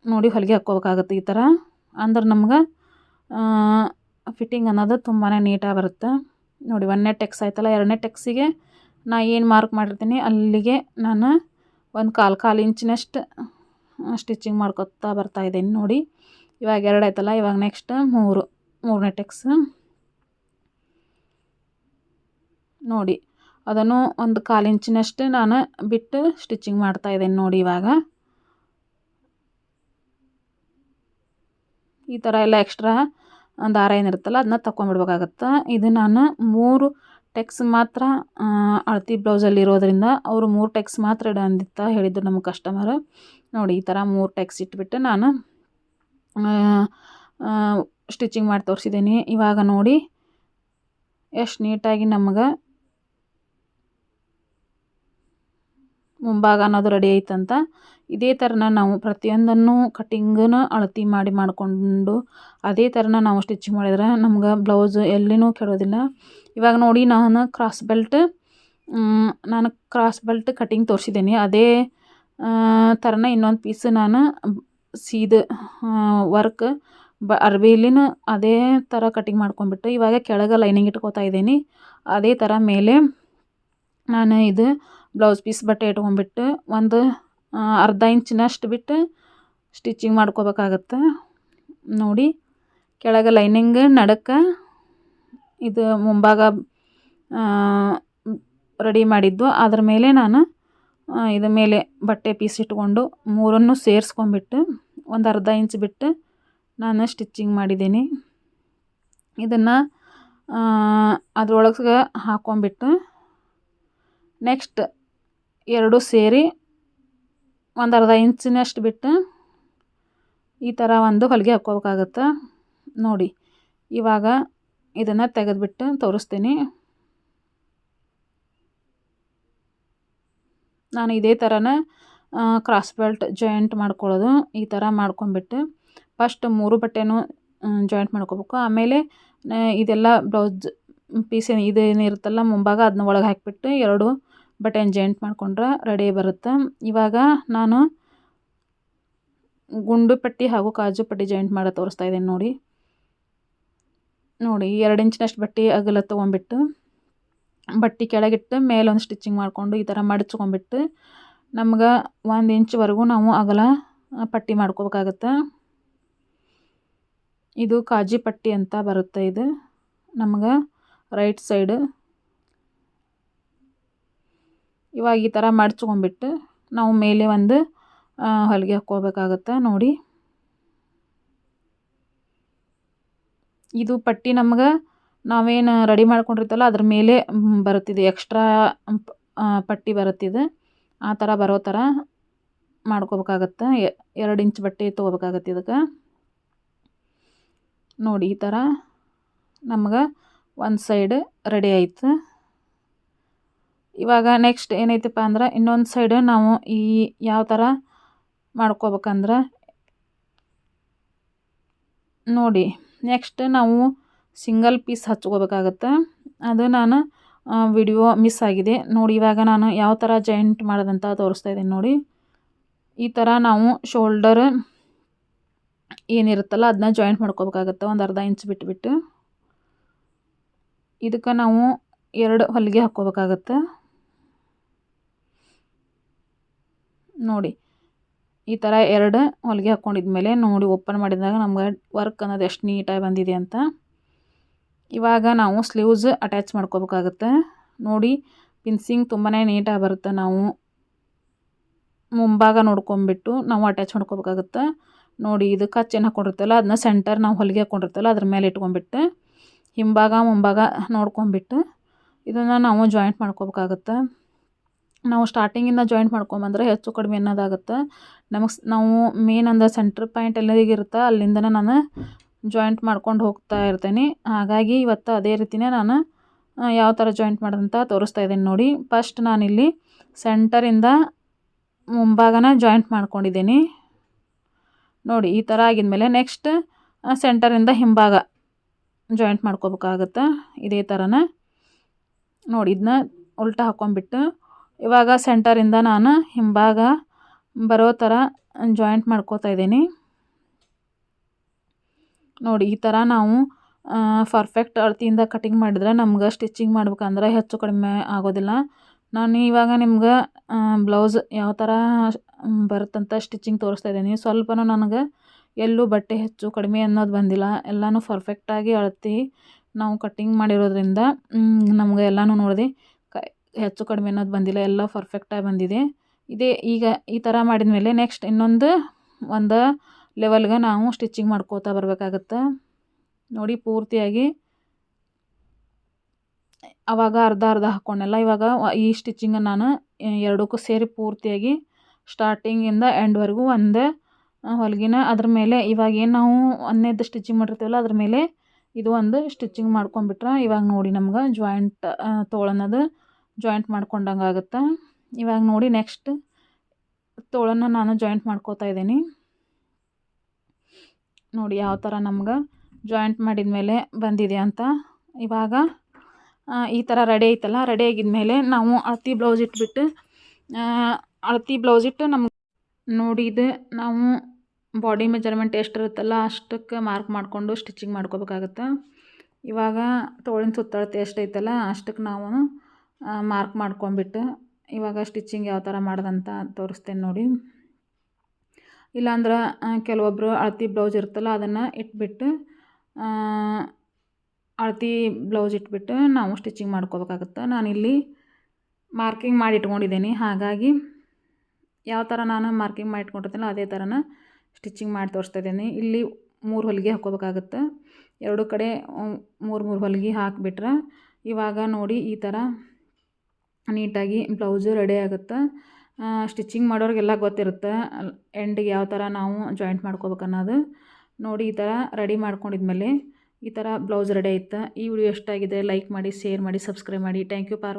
Speaker 1: ನೋಡಿ ಹೊಲಿಗೆ ಹಾಕ್ಕೋಬೇಕಾಗತ್ತೆ. ಈ ಥರ ಅಂದ್ರೆ ನಮ್ಗೆ ಫಿಟ್ಟಿಂಗ್ ಅನ್ನೋದು ತುಂಬಾ ನೀಟಾಗಿ ಬರುತ್ತೆ. ನೋಡಿ 1ನೇ ಟೆಕ್ಸ್ ಆಯ್ತಲ್ಲ, 2ನೇ ಟೆಕ್ಸಿಗೆ ನಾ ಏನು ಮಾರ್ಕ್ ಮಾಡಿರ್ತೀನಿ ಅಲ್ಲಿಗೆ ನಾನು ಒಂದು ಕಾಲು ಇಂಚಿನಷ್ಟು ಸ್ಟಿಚಿಂಗ್ ಮಾಡ್ಕೊತಾ ಬರ್ತಾಯಿದ್ದೀನಿ. ನೋಡಿ ಇವಾಗ 2 ಆಯ್ತಲ್ಲ, ಇವಾಗ ನೆಕ್ಸ್ಟ್ 3ನೇ ಟೆಕ್ಸ್ ನೋಡಿ ಅದನ್ನು ಒಂದು ಕಾಲು ಇಂಚಿನಷ್ಟು ನಾನು ಬಿಟ್ಟು ಸ್ಟಿಚಿಂಗ್ ಮಾಡ್ತಾಯಿದ್ದೀನಿ. ನೋಡಿ ಇವಾಗ ಈ ಥರ ಎಲ್ಲ ಎಕ್ಸ್ಟ್ರಾ ದಾರ ಏನಿರುತ್ತಲ್ಲ ಅದನ್ನ ತಗೊಂಡ್ಬಿಡ್ಬೇಕಾಗತ್ತೆ. ಇದು ನಾನು 3 ಟೆಕ್ಸ್ ಮಾತ್ರ ಅಳತಿ ಬ್ಲೌಸಲ್ಲಿ ಇರೋದ್ರಿಂದ ಅವರು 3 ಟೆಕ್ಸ್ ಮಾತ್ರ ಇಡ ಅಂದಿತ್ತ ಹೇಳಿದ್ದು ನಮ್ಮ ಕಸ್ಟಮರ್. ನೋಡಿ ಈ ಥರ 3 ಟೆಕ್ಸ್ ಇಟ್ಬಿಟ್ಟು ನಾನು ಸ್ಟಿಚಿಂಗ್ ಮಾಡಿ ತೋರಿಸಿದ್ದೀನಿ. ಇವಾಗ ನೋಡಿ ಎಷ್ಟು ನೀಟಾಗಿ ನಮಗೆ ಮುಂಭಾಗ ಅನ್ನೋದು ರೆಡಿ ಐತಂತ. ಇದೇ ಥರನ ನಾವು ಪ್ರತಿಯೊಂದನ್ನು ಕಟ್ಟಿಂಗನ್ನು ಅಳತೆ ಮಾಡಿಕೊಂಡು ಅದೇ ಥರನ ನಾವು ಸ್ಟಿಚಿಂಗ್ ಮಾಡಿದ್ರೆ ನಮ್ಗೆ ಬ್ಲೌಸ್ ಎಲ್ಲಿನೂ ಕೆಡೋದಿಲ್ಲ. ಇವಾಗ ನೋಡಿ ನಾನು ಕ್ರಾಸ್ ಬೆಲ್ಟ್ ಕಟ್ಟಿಂಗ್ ತೋರಿಸಿದ್ದೀನಿ. ಅದೇ ಥರನ ಇನ್ನೊಂದು ಪೀಸ್ ನಾನು ಸೀದ ವರ್ಕ್ ಅರ್ಬಿಲಿನ ಅದೇ ಥರ ಕಟ್ಟಿಂಗ್ ಮಾಡ್ಕೊಂಡ್ಬಿಟ್ಟು ಇವಾಗ ಕೆಳಗೆ ಲೈನಿಂಗ್ ಇಟ್ಕೋತಾ ಇದ್ದೀನಿ. ಅದೇ ಥರ ಮೇಲೆ ನಾನು ಇದು ಬ್ಲೌಸ್ ಪೀಸ್ ಬಟ್ಟೆ ಇಟ್ಕೊಂಡ್ಬಿಟ್ಟು ಒಂದು ಅರ್ಧ ಇಂಚಿನಷ್ಟು ಬಿಟ್ಟು ಸ್ಟಿಚಿಂಗ್ ಮಾಡ್ಕೋಬೇಕಾಗತ್ತೆ. ನೋಡಿ ಕೆಳಗೆ ಲೈನಿಂಗ್ ನಡಕ್ಕೆ ಇದು ಮುಂಭಾಗ ರೆಡಿ ಮಾಡಿದ್ದು ಅದ್ರ ಮೇಲೆ ನಾನು ಇದ್ರ ಮೇಲೆ ಬಟ್ಟೆ ಪೀಸ್ ಇಟ್ಕೊಂಡು ಮೂರನ್ನು ಸೇರಿಸ್ಕೊಂಡ್ಬಿಟ್ಟು ಒಂದು ಅರ್ಧ ಇಂಚ್ ಬಿಟ್ಟು ನಾನು ಸ್ಟಿಚಿಂಗ್ ಮಾಡಿದ್ದೀನಿ. ಇದನ್ನು ಅದ್ರೊಳಗೆ ಹಾಕ್ಕೊಂಬಿಟ್ಟು ನೆಕ್ಸ್ಟ್ ಎರಡು ಸೇರಿ ಒಂದು ಅರ್ಧ ಇಂಚಿನಷ್ಟು ಬಿಟ್ಟು ಈ ಥರ ಒಂದು ಹೊಲಿಗೆ ಹಾಕ್ಕೋಬೇಕಾಗತ್ತೆ. ನೋಡಿ ಇವಾಗ ಇದನ್ನು ತೆಗೆದುಬಿಟ್ಟು ತೋರಿಸ್ತೀನಿ. ನಾನು ಇದೇ ಥರನ ಕ್ರಾಸ್ ಬೆಲ್ಟ್ ಜಾಯಿಂಟ್ ಮಾಡ್ಕೊಳ್ಳೋದು. ಈ ಥರ ಮಾಡ್ಕೊಂಬಿಟ್ಟು ಫಸ್ಟ್ 3 ಬಟ್ಟೆನೂ ಜಾಯಿಂಟ್ ಮಾಡ್ಕೋಬೇಕು. ಆಮೇಲೆ ಇದೆಲ್ಲ ಬ್ಲೌಸ್ ಪೀಸ್ ಇದೇನಿರುತ್ತಲ್ಲ ಮುಂಭಾಗ ಅದನ್ನ ಒಳಗೆ ಹಾಕಿಬಿಟ್ಟು 2 ಬಟನ್ ಜಾಯಿಂಟ್ ಮಾಡ್ಕೊಂಡ್ರೆ ರೆಡಿ ಬರುತ್ತೆ. ಇವಾಗ ನಾನು ಗುಂಡು ಪಟ್ಟಿ ಹಾಗೂ ಕಾಜು ಪಟ್ಟಿ ಜಾಯಿಂಟ್ ಮಾಡಿ ತೋರಿಸ್ತಾ ಇದ್ದೀನಿ. ನೋಡಿ 2 ಇಂಚಿನಷ್ಟು ಬಟ್ಟೆ ಅಗಲ ತೊಗೊಂಬಿಟ್ಟು ಬಟ್ಟೆ ಕೆಳಗಿಟ್ಟು ಮೇಲೊಂದು ಸ್ಟಿಚಿಂಗ್ ಮಾಡಿಕೊಂಡು ಈ ಥರ ಮಡಚ್ಕೊಂಡ್ಬಿಟ್ಟು ನಮ್ಗೆ 1 ಇಂಚ್ವರೆಗೂ ನಾವು ಅಗಲ ಪಟ್ಟಿ ಮಾಡ್ಕೋಬೇಕಾಗತ್ತೆ. ಇದು ಕಾಜಿ ಪಟ್ಟಿ ಅಂತ ಬರುತ್ತೆ. ಇದು ನಮ್ಗೆ ರೈಟ್ ಸೈಡ್ ಇವಾಗ ಈ ಥರ ಮಡ್ಚ್ಕೊಂಡ್ಬಿಟ್ಟು ನಾವು ಮೇಲೆ ಒಂದು ಹೊಲಿಗೆ ಹಾಕ್ಕೋಬೇಕಾಗತ್ತೆ. ನೋಡಿ ಇದು ಪಟ್ಟಿ ನಮ್ಗೆ ನಾವೇನು ರೆಡಿ ಮಾಡ್ಕೊಂಡಿರ್ತಲ್ಲ ಅದ್ರ ಮೇಲೆ ಬರುತ್ತಿದೆ, ಎಕ್ಸ್ಟ್ರಾ ಪಟ್ಟಿ ಬರುತ್ತಿದೆ. ಆ ಥರ ಬರೋ ಥರ ಮಾಡ್ಕೋಬೇಕಾಗತ್ತೆ. 2 ಇಂಚ್ ಬಟ್ಟೆ ತೊಗೋಬೇಕಾಗತ್ತೆ ಇದಕ್ಕೆ. ನೋಡಿ ಈ ಥರ ನಮ್ಗೆ ಒಂದು ಸೈಡ್ ರೆಡಿ ಆಯ್ತು. ಇವಾಗ ನೆಕ್ಸ್ಟ್ ಏನೈತಪ್ಪ ಅಂದ್ರೆ ಇನ್ನೊಂದು ಸೈಡ್ ನಾವು ಈ ಯಾವ ಥರ ಮಾಡ್ಕೋಬೇಕಂದ್ರೆ ನೋಡಿ ನೆಕ್ಸ್ಟ್ ನಾವು ಸಿಂಗಲ್ ಪೀಸ್ ಹಚ್ಕೋಬೇಕಾಗತ್ತೆ. ಅದು ನಾನು ವಿಡಿಯೋ ಮಿಸ್ ಆಗಿದೆ. ನೋಡಿ ಇವಾಗ ನಾನು ಯಾವ ಥರ ಜಾಯಿಂಟ್ ಮಾಡೋದಂತ ತೋರಿಸ್ತಾ ಇದ್ದೀನಿ. ನೋಡಿ ಈ ಥರ ನಾವು ಶೋಲ್ಡರ್ ಏನಿರುತ್ತಲ್ಲ ಅದನ್ನ ಜಾಯಿಂಟ್ ಮಾಡ್ಕೋಬೇಕಾಗತ್ತೆ. ಒಂದು ಅರ್ಧ ಇಂಚ್ ಬಿಟ್ಬಿಟ್ಟು ಇದಕ್ಕೆ ನಾವು 2 ಹೊಲಿಗೆ ಹಾಕ್ಕೋಬೇಕಾಗತ್ತೆ. ನೋಡಿ ಈ ಥರ 2 ಹೊಲಿಗೆ ಹಾಕ್ಕೊಂಡಿದ್ಮೇಲೆ ನೋಡಿ ಓಪನ್ ಮಾಡಿದಾಗ ನಮ್ಗೆ ವರ್ಕ್ ಅನ್ನೋದು ಎಷ್ಟು ನೀಟಾಗಿ ಬಂದಿದೆ ಅಂತ. ಇವಾಗ ನಾವು ಸ್ಲೀವ್ಸ್ ಅಟ್ಯಾಚ್ ಮಾಡ್ಕೋಬೇಕಾಗತ್ತೆ. ನೋಡಿ ಪಿನ್ಸಿಂಗ್ ತುಂಬಾ ನೀಟಾಗಿ ಬರುತ್ತೆ. ನಾವು ಮುಂಭಾಗ ನೋಡ್ಕೊಂಬಿಟ್ಟು ನಾವು ಅಟ್ಯಾಚ್ ಮಾಡ್ಕೋಬೇಕಾಗತ್ತೆ. ನೋಡಿ ಇದು ಕಚ್ಚೇನು ಹಾಕ್ಕೊಂಡಿರ್ತಲ್ಲ ಅದನ್ನ ಸೆಂಟರ್ ನಾವು ಹೊಲಿಗೆ ಹಾಕ್ಕೊಂಡಿರ್ತಲ್ಲ ಅದ್ರ ಮೇಲೆ ಇಟ್ಕೊಂಡ್ಬಿಟ್ಟು ಹಿಂಭಾಗ ಮುಂಭಾಗ ನೋಡ್ಕೊಂಬಿಟ್ಟು ಇದನ್ನು ನಾವು ಜಾಯಿಂಟ್ ಮಾಡ್ಕೋಬೇಕಾಗತ್ತೆ. ನಾವು ಸ್ಟಾರ್ಟಿಂಗಿಂದ ಜಾಯಿಂಟ್ ಮಾಡ್ಕೊಂಬಂದ್ರೆ ಹೆಚ್ಚು ಕಡಿಮೆ ಅನ್ನೋದಾಗುತ್ತೆ. ನಾವು ಮೇನ್ ಅಂದ್ರೆ ಸೆಂಟ್ರ್ ಪಾಯಿಂಟ್ ಎಲ್ಲರಿಗಿರುತ್ತೆ ಅಲ್ಲಿಂದನೇ ನಾನು ಜಾಯಿಂಟ್ ಮಾಡ್ಕೊಂಡು ಹೋಗ್ತಾ ಇರ್ತೇನೆ. ಹಾಗಾಗಿ ಇವತ್ತು ಅದೇ ರೀತಿಯೇ ನಾನು ಯಾವ ಥರ ಜಾಯಿಂಟ್ ಮಾಡೋದಂತ ತೋರಿಸ್ತಾ ಇದ್ದೀನಿ. ನೋಡಿ ಫಸ್ಟ್ ನಾನಿಲ್ಲಿ ಸೆಂಟರಿಂದ ಮುಂಭಾಗನ ಜಾಯಿಂಟ್ ಮಾಡ್ಕೊಂಡಿದ್ದೀನಿ. ನೋಡಿ ಈ ಥರ ಆಗಿದ್ಮೇಲೆ ನೆಕ್ಸ್ಟ್ ಸೆಂಟರಿಂದ ಹಿಂಭಾಗ ಜಾಯಿಂಟ್ ಮಾಡ್ಕೋಬೇಕಾಗತ್ತೆ. ಇದೇ ಥರನ ನೋಡಿ ಇದನ್ನ ಉಲ್ಟಾ ಹಾಕ್ಕೊಂಬಿಟ್ಟು ಇವಾಗ ಸೆಂಟರಿಂದ ನಾನು ಹಿಂಭಾಗ ಬರೋ ಥರ ಜಾಯಿಂಟ್ ಮಾಡ್ಕೋತಾ ಇದ್ದೀನಿ. ನೋಡಿ ಈ ಥರ ನಾವು ಪರ್ಫೆಕ್ಟ್ ಅಳತೆಯಿಂದ ಕಟಿಂಗ್ ಮಾಡಿದ್ರೆ ನಮ್ಗೆ ಸ್ಟಿಚಿಂಗ್ ಮಾಡ್ಬೇಕಂದ್ರೆ ಹೆಚ್ಚು ಕಡಿಮೆ ಆಗೋದಿಲ್ಲ. ನಾನು ಇವಾಗ ನಿಮ್ಗೆ ಬ್ಲೌಸ್ ಯಾವ ಥರ ಬರುತ್ತಂತ ಸ್ಟಿಚಿಂಗ್ ತೋರಿಸ್ತಾ ಇದ್ದೀನಿ. ಸ್ವಲ್ಪನೂ ನನಗೆ ಎಲ್ಲೂ ಬಟ್ಟೆ ಹೆಚ್ಚು ಕಡಿಮೆ ಅನ್ನೋದು ಬಂದಿಲ್ಲ. ಎಲ್ಲನೂ ಪರ್ಫೆಕ್ಟಾಗಿ ಅಳತೆ ನಾವು ಕಟ್ಟಿಂಗ್ ಮಾಡಿರೋದ್ರಿಂದ ನಮ್ಗೆ ಎಲ್ಲನೂ ನೋಡಿದೆ ಹೆಚ್ಚು ಕಡಿಮೆ ಅನ್ನೋದು ಬಂದಿಲ್ಲ. ಎಲ್ಲ ಪರ್ಫೆಕ್ಟಾಗಿ ಬಂದಿದೆ. ಈಗ ಈ ಥರ ಮಾಡಿದ ಮೇಲೆ ನೆಕ್ಸ್ಟ್ ಒಂದು ಲೆವೆಲ್ಗೆ ನಾವು ಸ್ಟಿಚಿಂಗ್ ಮಾಡ್ಕೋತಾ ಬರಬೇಕಾಗತ್ತೆ. ನೋಡಿ ಪೂರ್ತಿಯಾಗಿ ಆವಾಗ ಅರ್ಧ ಹಾಕ್ಕೊಂಡೆಲ್ಲ. ಇವಾಗ ಈ ಸ್ಟಿಚಿಂಗನ್ನು ನಾನು ಎರಡಕ್ಕೂ ಸೇರಿ ಪೂರ್ತಿಯಾಗಿ ಸ್ಟಾರ್ಟಿಂಗಿಂದ ಎಂಡ್ವರೆಗೂ ಒಂದೇ ಹೊಲಿಗೆನ ಅದ್ರ ಮೇಲೆ ಇವಾಗ ಏನು ನಾವು ಒಂದನೇದು ಸ್ಟಿಚಿಂಗ್ ಮಾಡಿರ್ತೀವಲ್ಲ ಅದ್ರ ಮೇಲೆ ಇದು ಒಂದು ಸ್ಟಿಚಿಂಗ್ ಮಾಡ್ಕೊಂಬಿಟ್ರೆ ಇವಾಗ ನೋಡಿ ನಮ್ಗೆ ಜಾಯಿಂಟ್ ತೋಳನ್ನದು ಜಾಯಿಂಟ್ ಮಾಡ್ಕೊಂಡಂಗೆ ಆಗುತ್ತೆ. ಇವಾಗ ನೋಡಿ ನೆಕ್ಸ್ಟ್ ತೋಳನ್ನು ನಾನು ಜಾಯಿಂಟ್ ಮಾಡ್ಕೋತಾ ಇದ್ದೀನಿ. ನೋಡಿ ಯಾವ ಥರ ನಮ್ಗೆ ಜಾಯಿಂಟ್ ಮಾಡಿದ ಮೇಲೆ ಬಂದಿದೆ ಅಂತ. ಇವಾಗ ಈ ಥರ ರೆಡಿ ಐತಲ್ಲ, ರೆಡಿ ಆಗಿದ್ಮೇಲೆ ನಾವು ಅಳತೆ ಬ್ಲೌಸ್ ಇಟ್ಬಿಟ್ಟು ಅಳತೆ ಬ್ಲೌಸ್ ಇಟ್ಟು ನಮ್ಗೆ ನೋಡಿ ಇದು ನಾವು ಬಾಡಿ ಮೆಜರ್ಮೆಂಟ್ ಎಷ್ಟಿರುತ್ತಲ್ಲ ಅಷ್ಟಕ್ಕೆ ಮಾರ್ಕ್ ಮಾಡಿಕೊಂಡು ಸ್ಟಿಚಿಂಗ್ ಮಾಡ್ಕೋಬೇಕಾಗತ್ತೆ. ಇವಾಗ ತೋಳಿನ ಸುತ್ತಳತೆ ಎಷ್ಟೈತಲ್ಲ ಅಷ್ಟಕ್ಕೆ ನಾವು ಮಾರ್ಕ್ ಮಾಡ್ಕೊಂಬಿಟ್ಟು ಇವಾಗ ಸ್ಟಿಚಿಂಗ್ ಯಾವ ಥರ ಮಾಡೋದಂತ ತೋರಿಸ್ತೇನೆ ನೋಡಿ. ಇಲ್ಲಾಂದ್ರೆ ಕೆಲವೊಬ್ಬರು ಅಳತೆ ಬ್ಲೌಸ್ ಇರುತ್ತಲ್ಲ ಅದನ್ನು ಇಟ್ಬಿಟ್ಟು ಅಳತೆ ಬ್ಲೌಸ್ ಇಟ್ಬಿಟ್ಟು ನಾವು ಸ್ಟಿಚಿಂಗ್ ಮಾಡ್ಕೋಬೇಕಾಗತ್ತೆ. ನಾನಿಲ್ಲಿ ಮಾರ್ಕಿಂಗ್ ಮಾಡಿ ಇಟ್ಕೊಂಡಿದ್ದೀನಿ, ಹಾಗಾಗಿ ಯಾವ ಥರ ನಾನು ಮಾರ್ಕಿಂಗ್ ಮಾಡಿ ಇಟ್ಕೊಂಡಿರ್ತೀನೋ ಅದೇ ಥರನ ಸ್ಟಿಚಿಂಗ್ ಮಾಡಿ ತೋರಿಸ್ತಾ ಇದ್ದೀನಿ. ಇಲ್ಲಿ 3 ಹೊಲಿಗೆ ಹಾಕ್ಕೋಬೇಕಾಗತ್ತೆ. ಎರಡು ಕಡೆ 3 ಹೊಲಿಗೆ ಹಾಕಿಬಿಟ್ರೆ ಇವಾಗ ನೋಡಿ ಈ ಥರ ನೀಟಾಗಿ ಬ್ಲೌಸು ರೆಡಿ ಆಗುತ್ತೆ. ಸ್ಟಿಚಿಂಗ್ ಮಾಡೋರಿಗೆಲ್ಲ ಗೊತ್ತಿರುತ್ತೆ ಎಂಡಿಗೆ ಯಾವ ಥರ ನಾವು ಜಾಯಿಂಟ್ ಮಾಡ್ಕೋಬೇಕು ಅನ್ನೋದು. ನೋಡಿ ಈ ಥರ ರೆಡಿ ಮಾಡ್ಕೊಂಡಿದ್ಮೇಲೆ ಈ ಥರ ಬ್ಲೌಸ್ ರೆಡಿ ಆಯ್ತು. ಈ ವಿಡಿಯೋ ಇಷ್ಟ ಆಗಿದೆ ಲೈಕ್ ಮಾಡಿ, ಶೇರ್ ಮಾಡಿ, ಸಬ್ಸ್ಕ್ರೈಬ್ ಮಾಡಿ. Thank you for